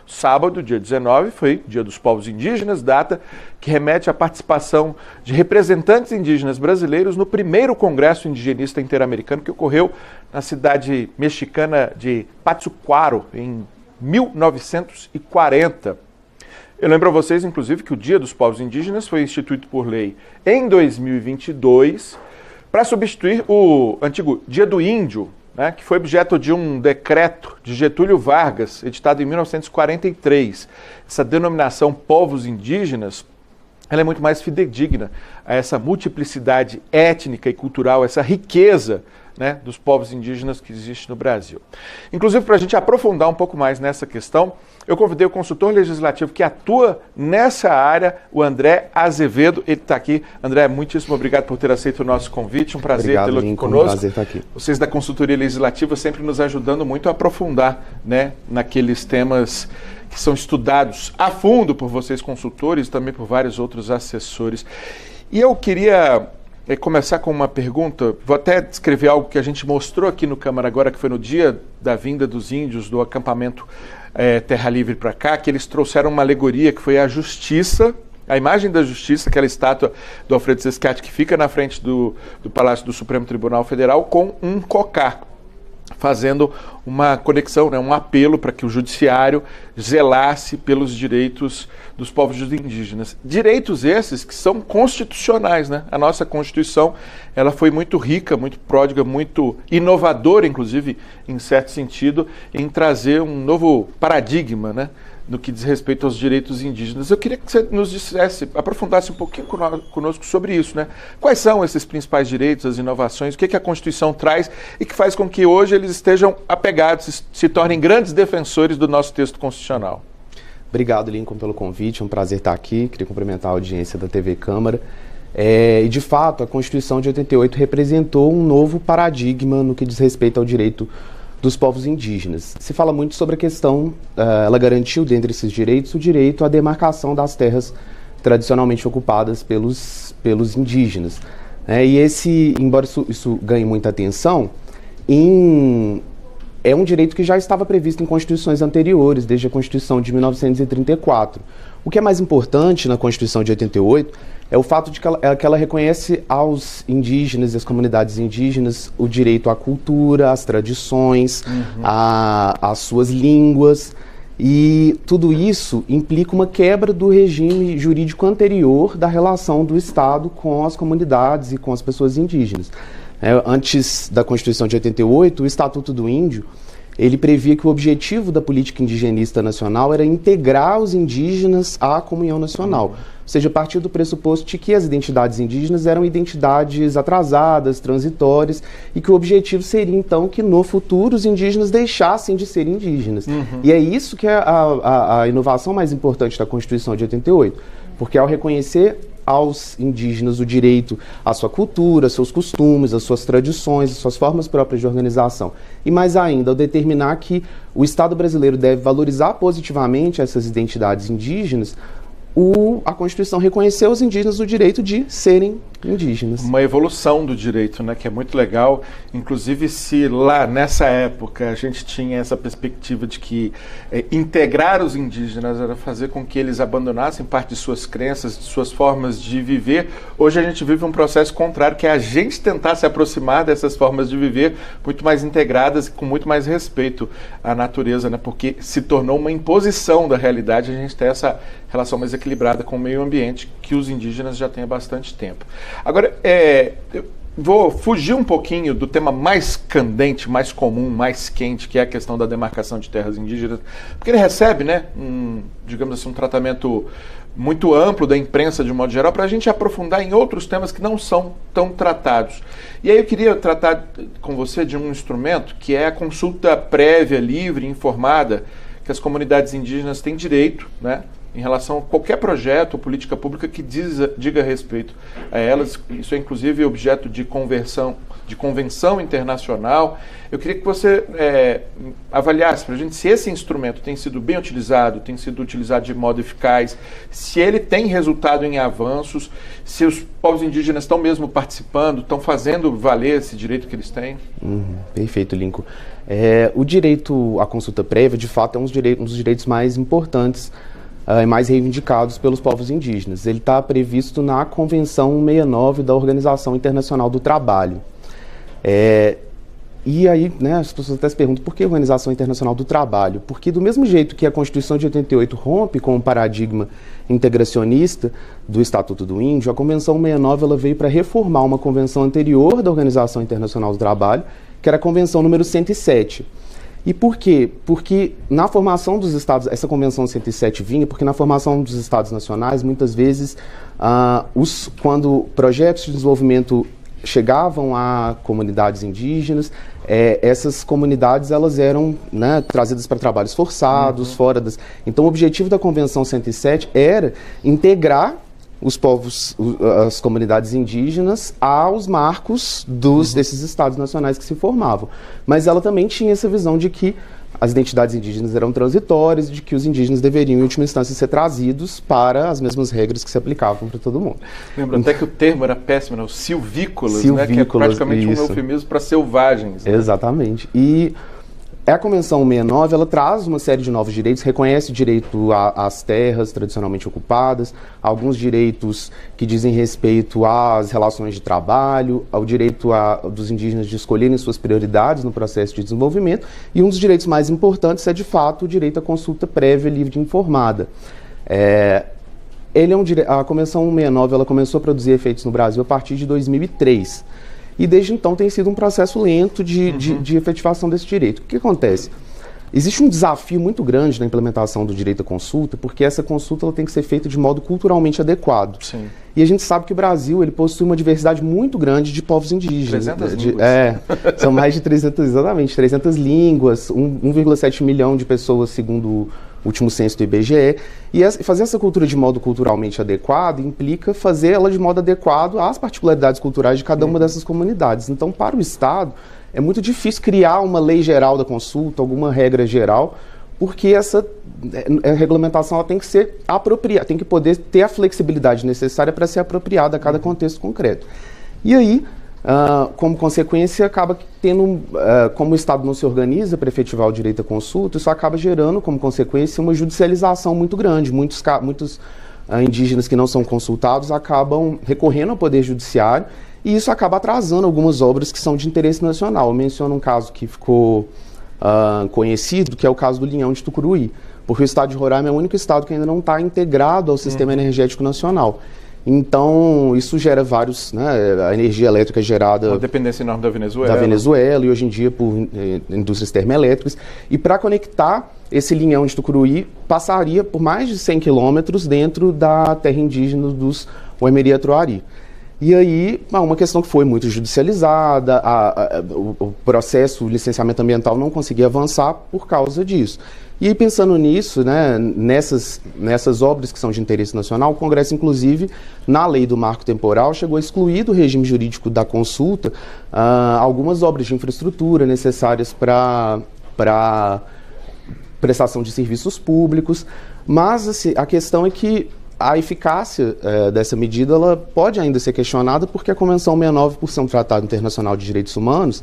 Sábado, dia 19, foi Dia dos Povos Indígenas, data que remete à participação de representantes indígenas brasileiros no primeiro Congresso Indigenista Interamericano que ocorreu na cidade mexicana de Pátzcuaro, em 1940. Eu lembro a vocês, inclusive, que o Dia dos Povos Indígenas foi instituído por lei em 2022 para substituir o antigo Dia do Índio, né, que foi objeto de um decreto de Getúlio Vargas, editado em 1943. Essa denominação povos indígenas, ela é muito mais fidedigna a essa multiplicidade étnica e cultural, essa riqueza, né, dos povos indígenas que existe no Brasil. Inclusive, para a gente aprofundar um pouco mais nessa questão, eu convidei o consultor legislativo que atua nessa área, o André Azevedo. Ele está aqui. André, muitíssimo obrigado por ter aceito o nosso convite. Um prazer tê-lo aqui conosco. Um prazer estar aqui. Vocês da consultoria legislativa sempre nos ajudando muito a aprofundar, né, naqueles temas que são estudados a fundo por vocês consultores e também por vários outros assessores. E eu queria começar com uma pergunta. Vou até descrever algo que a gente mostrou aqui no Câmara agora, que foi no dia da vinda dos índios do acampamento Terra Livre para cá, que eles trouxeram uma alegoria que foi a justiça, a imagem da justiça, aquela estátua do Alfredo Sescati que fica na frente do Palácio do Supremo Tribunal Federal, com um cocá, fazendo uma conexão, né, um apelo para que o judiciário zelasse pelos direitos dos povos indígenas. Direitos esses que são constitucionais, né? A nossa Constituição, ela foi muito rica, muito pródiga, muito inovadora, inclusive, em certo sentido, em trazer um novo paradigma, né, no que diz respeito aos direitos indígenas. Eu queria que você nos dissesse, aprofundasse um pouquinho conosco sobre isso, né? Quais são esses principais direitos, as inovações, o que a Constituição traz e que faz com que hoje eles estejam apegados, se tornem grandes defensores do nosso texto constitucional? Obrigado, Lincoln, pelo convite, é um prazer estar aqui. Queria cumprimentar a audiência da TV Câmara. E, de fato, a Constituição de 88 representou um novo paradigma no que diz respeito ao direito dos povos indígenas. Se fala muito sobre a questão, ela garantiu, dentre esses direitos, o direito à demarcação das terras tradicionalmente ocupadas pelos indígenas. E embora isso ganhe muita atenção, é um direito que já estava previsto em constituições anteriores, desde a Constituição de 1934. O que é mais importante na Constituição de 88 é o fato de que ela reconhece aos indígenas e às comunidades indígenas o direito à cultura, às tradições, às suas línguas, e tudo isso implica uma quebra do regime jurídico anterior da relação do Estado com as comunidades e com as pessoas indígenas. Antes da Constituição de 88, o Estatuto do Índio, ele previa que o objetivo da política indigenista nacional era integrar os indígenas à comunhão nacional. Ou seja, a partir do pressuposto de que as identidades indígenas eram identidades atrasadas, transitórias, e que o objetivo seria, então, que no futuro os indígenas deixassem de ser indígenas. E é isso que é a inovação mais importante da Constituição de 88, porque ao reconhecer aos indígenas o direito à sua cultura, seus costumes, às suas tradições, às suas formas próprias de organização. E mais ainda, ao determinar que o Estado brasileiro deve valorizar positivamente essas identidades indígenas, a Constituição reconheceu aos indígenas o direito de serem indígenas. Uma evolução do direito, né, que é muito legal. Inclusive, se lá nessa época a gente tinha essa perspectiva de que integrar os indígenas era fazer com que eles abandonassem parte de suas crenças, de suas formas de viver, hoje a gente vive um processo contrário, que é a gente tentar se aproximar dessas formas de viver muito mais integradas e com muito mais respeito à natureza, né, porque se tornou uma imposição da realidade a gente ter essa relação mais equilibrada com o meio ambiente que os indígenas já têm há bastante tempo. Agora, eu vou fugir um pouquinho do tema mais candente, mais comum, mais quente, que é a questão da demarcação de terras indígenas, porque ele recebe, né, digamos assim, um tratamento muito amplo da imprensa de um modo geral, para a gente aprofundar em outros temas que não são tão tratados. E aí eu queria tratar com você de um instrumento que é a consulta prévia, livre, informada, que as comunidades indígenas têm direito, né, em relação a qualquer projeto ou política pública que diga respeito a elas. Isso é inclusive objeto de conversão de convenção internacional. Eu queria que você avaliasse para a gente se esse instrumento tem sido bem utilizado, tem sido utilizado de modo eficaz, se ele tem resultado em avanços, se os povos indígenas estão mesmo participando, estão fazendo valer esse direito que eles têm. Perfeito, Lincoln. O direito à consulta prévia, de fato, é um dos direitos mais importantes e mais reivindicados pelos povos indígenas. Ele está previsto na Convenção 169 da Organização Internacional do Trabalho. E aí, né, as pessoas até se perguntam por que a Organização Internacional do Trabalho? Porque do mesmo jeito que a Constituição de 88 rompe com o paradigma integracionista do Estatuto do Índio, a Convenção 169 ela veio para reformar uma convenção anterior da Organização Internacional do Trabalho, que era a Convenção número 107. E por quê? Porque na formação dos estados, essa Convenção 107 vinha porque na formação dos estados nacionais, muitas vezes, quando projetos de desenvolvimento chegavam a comunidades indígenas, essas comunidades elas eram, né, trazidas para trabalhos forçados, fora das... Então o objetivo da Convenção 107 era integrar os povos, as comunidades indígenas aos marcos desses estados nacionais que se formavam. Mas ela também tinha essa visão de que as identidades indígenas eram transitórias, de que os indígenas deveriam, em última instância, ser trazidos para as mesmas regras que se aplicavam para todo mundo. Lembra até que o termo era péssimo, né? Os silvícolas, né? Que é praticamente um eufemismo para selvagens. Né? Exatamente. E a Convenção 169, ela traz uma série de novos direitos, reconhece o direito às terras tradicionalmente ocupadas, alguns direitos que dizem respeito às relações de trabalho, ao direito dos indígenas de escolherem suas prioridades no processo de desenvolvimento, e um dos direitos mais importantes é, de fato, o direito à consulta prévia livre e informada. A Convenção 169 ela começou a produzir efeitos no Brasil a partir de 2003. E desde então tem sido um processo lento de efetivação desse direito. O que acontece? Existe um desafio muito grande na implementação do direito à consulta, porque essa consulta ela tem que ser feita de modo culturalmente adequado. Sim. E a gente sabe que o Brasil ele possui uma diversidade muito grande de povos indígenas. 300 línguas. São mais de 300 línguas, 1,7 milhão de pessoas, segundo o último censo do IBGE. E fazer essa cultura de modo culturalmente adequado implica fazer ela de modo adequado às particularidades culturais de cada uma dessas comunidades. Então, para o Estado, é muito difícil criar uma lei geral da consulta, alguma regra geral, porque essa regulamentação ela tem que ser apropriada, tem que poder ter a flexibilidade necessária para ser apropriada a cada contexto concreto. E aí, como consequência, acaba tendo, como o Estado não se organiza para efetivar o direito à consulta, isso acaba gerando, como consequência, uma judicialização muito grande. Muitos indígenas que não são consultados acabam recorrendo ao Poder Judiciário e isso acaba atrasando algumas obras que são de interesse nacional. Eu menciono um caso que ficou conhecido, que é o caso do Linhão de Tucuruí, porque o estado de Roraima é o único estado que ainda não está integrado ao sistema energético nacional. Então, isso gera vários, né, a energia elétrica gerada... Uma dependência enorme da Venezuela. Da Venezuela e hoje em dia por indústrias termoelétricas. E para conectar esse linhão de Tucuruí, passaria por mais de 100 quilômetros dentro da terra indígena dos Uemiri-Atuari. E aí, uma questão que foi muito judicializada, o processo, o licenciamento ambiental não conseguia avançar por causa disso. E aí, pensando nisso, né, nessas obras que são de interesse nacional, o Congresso, inclusive, na lei do marco temporal, chegou a excluir do regime jurídico da consulta algumas obras de infraestrutura necessárias para prestação de serviços públicos. Mas assim, a questão é que a eficácia dessa medida ela pode ainda ser questionada porque a Convenção 169, por ser um tratado internacional de direitos humanos,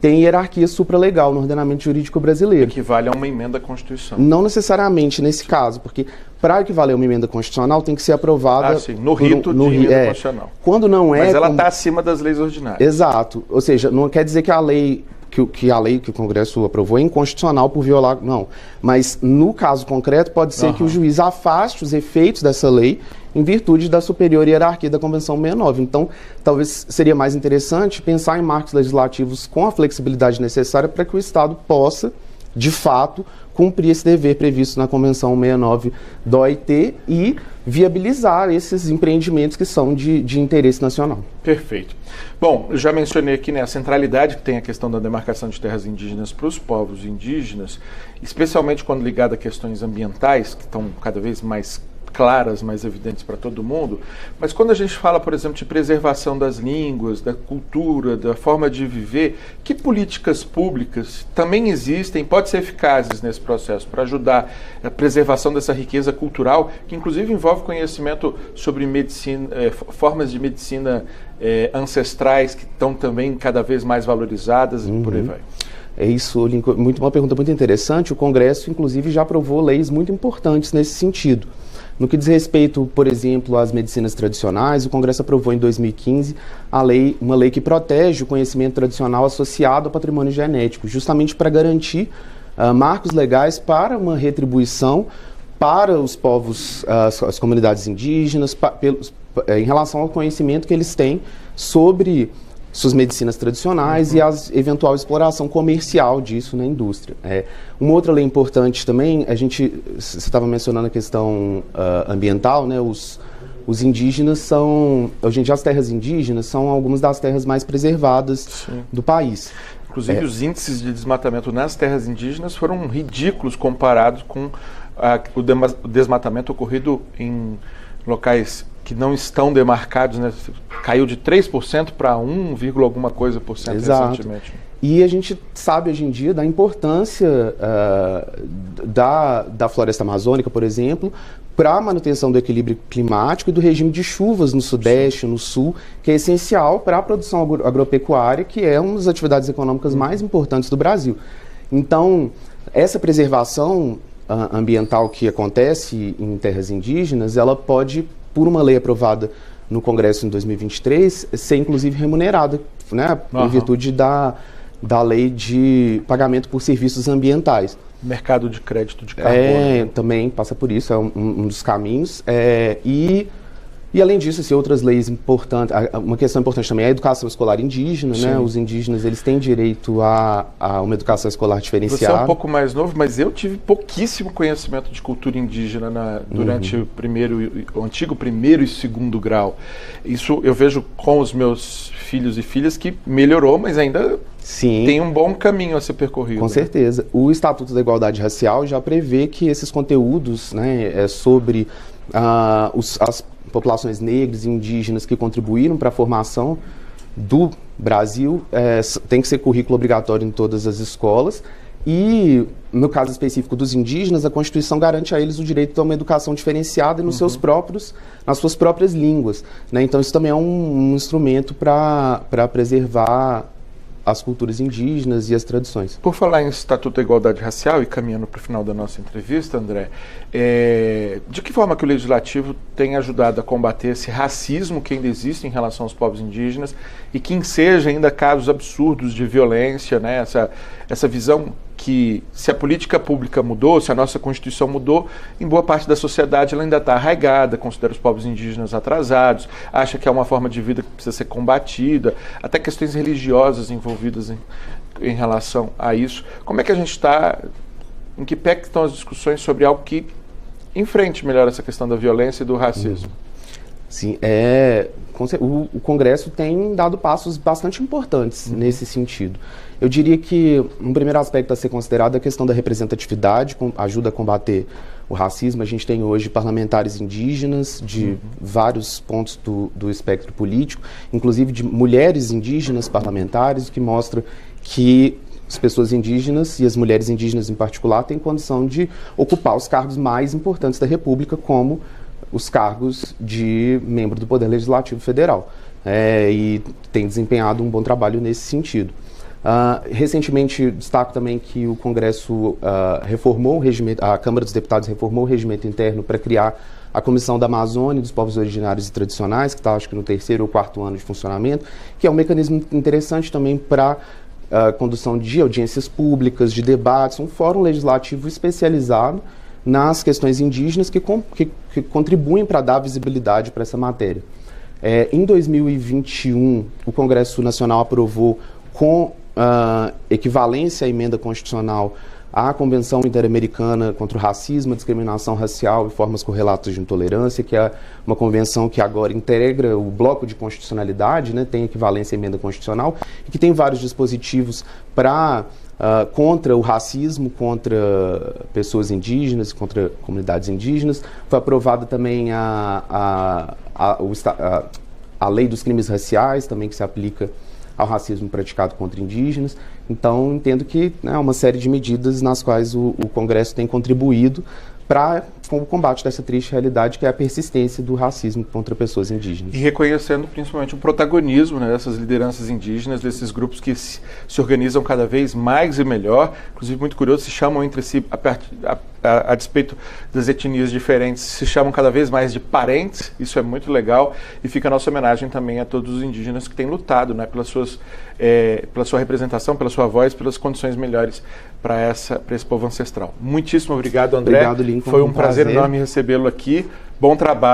tem hierarquia supralegal no ordenamento jurídico brasileiro. Equivale a uma emenda à Constituição. Não necessariamente nesse caso, porque para equivaler a uma emenda constitucional tem que ser aprovada... sim, no rito de emenda constitucional. Quando não é... Mas ela está acima das leis ordinárias. Exato. Ou seja, não quer dizer que a lei que o Congresso aprovou é inconstitucional por violar... Não. Mas no caso concreto pode ser que o juiz afaste os efeitos dessa lei em virtude da superior hierarquia da Convenção 169. Então, talvez seria mais interessante pensar em marcos legislativos com a flexibilidade necessária para que o Estado possa, de fato, cumprir esse dever previsto na Convenção 169 da OIT e viabilizar esses empreendimentos que são de interesse nacional. Perfeito. Bom, eu já mencionei aqui, né, a centralidade que tem a questão da demarcação de terras indígenas para os povos indígenas, especialmente quando ligada a questões ambientais, que estão cada vez mais claras, mais evidentes para todo mundo, mas quando a gente fala, por exemplo, de preservação das línguas, da cultura, da forma de viver, que políticas públicas também existem, podem ser eficazes nesse processo para ajudar a preservação dessa riqueza cultural, que inclusive envolve conhecimento sobre medicina, formas de medicina ancestrais que estão também cada vez mais valorizadas e por aí vai. É isso, Lincoln, uma pergunta muito interessante. O Congresso, inclusive, já aprovou leis muito importantes nesse sentido. No que diz respeito, por exemplo, às medicinas tradicionais, o Congresso aprovou em 2015 uma lei que protege o conhecimento tradicional associado ao patrimônio genético, justamente para garantir marcos legais para uma retribuição para os povos, as comunidades indígenas, em relação ao conhecimento que eles têm sobre suas medicinas tradicionais e a eventual exploração comercial disso na indústria. Uma outra lei importante também, você estava mencionando a questão ambiental, né? Os indígenas hoje em dia as terras indígenas são algumas das terras mais preservadas do país. Inclusive os índices de desmatamento nas terras indígenas foram ridículos comparados com o desmatamento ocorrido em locais que não estão demarcados, né? Caiu de 3% para 1, alguma coisa por cento recentemente. E a gente sabe hoje em dia da importância da floresta amazônica, por exemplo, para a manutenção do equilíbrio climático e do regime de chuvas no Sudeste, no Sul, que é essencial para a produção agropecuária, que é uma das atividades econômicas mais importantes do Brasil. Então, essa preservação ambiental que acontece em terras indígenas, ela pode, por uma lei aprovada no Congresso em 2023, ser inclusive remunerada, né, em virtude da lei de pagamento por serviços ambientais. Mercado de crédito de carbono. Também passa por isso, é um dos caminhos. E além disso, assim, outras leis importantes, uma questão importante também é a educação escolar indígena, né? Os indígenas, eles têm direito a uma educação escolar diferenciada. Você é um pouco mais novo, mas eu tive pouquíssimo conhecimento de cultura indígena durante o antigo primeiro e segundo grau. Isso eu vejo com os meus filhos e filhas que melhorou, mas ainda tem um bom caminho a ser percorrido. Com certeza. O Estatuto da Igualdade Racial já prevê que esses conteúdos, né, sobre as populações negras e indígenas que contribuíram para a formação do Brasil, tem que ser currículo obrigatório em todas as escolas. E, no caso específico dos indígenas, a Constituição garante a eles o direito a uma educação diferenciada nas suas próprias línguas, né? Então, isso também é um instrumento para preservar as culturas indígenas e as tradições. Por falar em Estatuto da Igualdade Racial, e caminhando para o final da nossa entrevista, André, de que forma que o Legislativo tem ajudado a combater esse racismo que ainda existe em relação aos povos indígenas e que enseja ainda casos absurdos de violência, né? Essa visão que, se a política pública mudou, se a nossa Constituição mudou, em boa parte da sociedade ela ainda está arraigada, considera os povos indígenas atrasados, acha que é uma forma de vida que precisa ser combatida, até questões religiosas envolvidas em relação a isso. Como é que a gente está, em que pé que estão as discussões sobre algo que enfrente melhor essa questão da violência e do racismo? Sim, o Congresso tem dado passos bastante importantes nesse sentido. Eu diria que um primeiro aspecto a ser considerado é a questão da representatividade, ajuda a combater o racismo. A gente tem hoje parlamentares indígenas de vários pontos do espectro político, inclusive de mulheres indígenas parlamentares, o que mostra que as pessoas indígenas, e as mulheres indígenas em particular, têm condição de ocupar os cargos mais importantes da República, como os cargos de membro do Poder Legislativo Federal. E tem desempenhado um bom trabalho nesse sentido. Recentemente, destaco também que o Congresso reformou o regimento, a Câmara dos Deputados reformou o regimento interno para criar a Comissão da Amazônia e dos Povos Originários e Tradicionais, que está, acho que, no 3º ou 4º ano de funcionamento, que é um mecanismo interessante também para a condução de audiências públicas, de debates, um fórum legislativo especializado nas questões indígenas que contribuem para dar visibilidade para essa matéria. Em 2021, o Congresso Nacional aprovou com equivalência à emenda constitucional à Convenção Interamericana contra o Racismo, a Discriminação Racial e Formas Correlatas de Intolerância, que é uma convenção que agora integra o bloco de constitucionalidade, né, tem equivalência à emenda constitucional, e que tem vários dispositivos para contra o racismo, contra pessoas indígenas, contra comunidades indígenas. Foi aprovada também a lei dos crimes raciais, também que se aplica ao racismo praticado contra indígenas. Então, entendo que é uma série de medidas nas quais o Congresso tem contribuído para o combate dessa triste realidade, que é a persistência do racismo contra pessoas indígenas. E reconhecendo principalmente o protagonismo, né, dessas lideranças indígenas, desses grupos que se organizam cada vez mais e melhor, inclusive muito curioso, se chamam entre si, a despeito das etnias diferentes, se chamam cada vez mais de parentes. Isso é muito legal, e fica a nossa homenagem também a todos os indígenas que têm lutado, né, pela sua representação, pela sua voz, pelas condições melhores para esse povo ancestral. Muitíssimo obrigado, André. Obrigado, Lincoln. Foi um prazer enorme recebê-lo aqui. Bom trabalho.